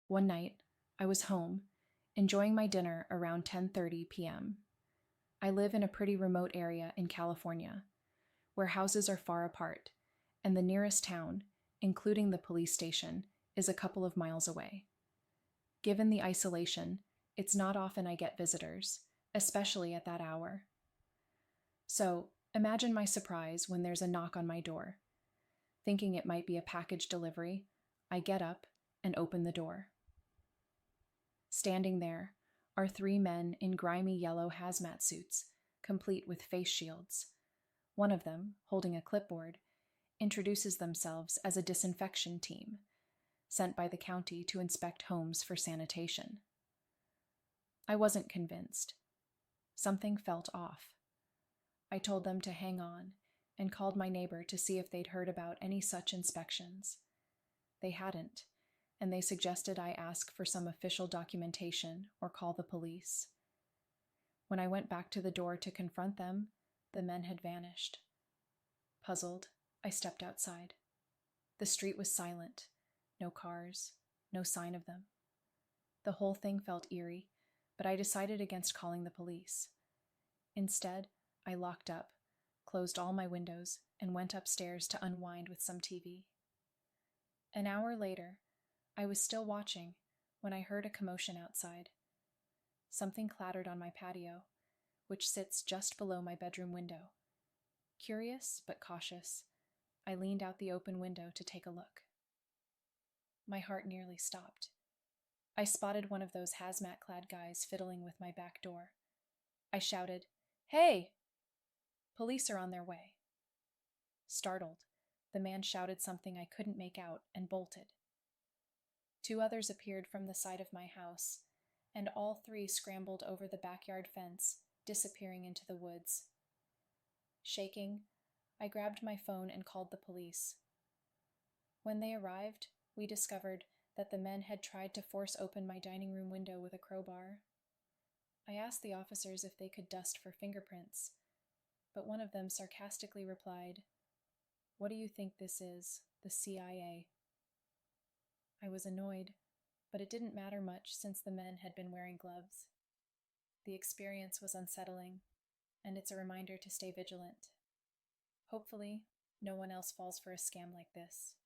One night, I was home, enjoying my dinner around 10:30 p.m. I live in a pretty remote area in California, where houses are far apart, and the nearest town, including the police station, is a couple of miles away. Given the isolation, it's not often I get visitors, especially at that hour. So, imagine my surprise when there's a knock on my door. Thinking it might be a package delivery, I get up and open the door. Standing there are three men in grimy yellow hazmat suits, complete with face shields. One of them, holding a clipboard, introduces themselves as a disinfection team, sent by the county to inspect homes for sanitation. I wasn't convinced. Something felt off. I told them to hang on and called my neighbor to see if they'd heard about any such inspections. They hadn't, and they suggested I ask for some official documentation or call the police. When I went back to the door to confront them, the men had vanished. Puzzled, I stepped outside. The street was silent. No cars, no sign of them. The whole thing felt eerie, but I decided against calling the police. Instead, I locked up, closed all my windows, and went upstairs to unwind with some TV. An hour later, I was still watching when I heard a commotion outside. Something clattered on my patio, which sits just below my bedroom window. Curious but cautious, I leaned out the open window to take a look. My heart nearly stopped. I spotted one of those hazmat-clad guys fiddling with my back door. I shouted, "Hey!" Police are on their way. Startled, the man shouted something I couldn't make out and bolted. Two others appeared from the side of my house, and all three scrambled over the backyard fence, disappearing into the woods. Shaking, I grabbed my phone and called the police. When they arrived, we discovered that the men had tried to force open my dining room window with a crowbar. I asked the officers if they could dust for fingerprints, but one of them sarcastically replied, "What do you think this is, the CIA?" I was annoyed, but it didn't matter much since the men had been wearing gloves. The experience was unsettling, and it's a reminder to stay vigilant. Hopefully, no one else falls for a scam like this.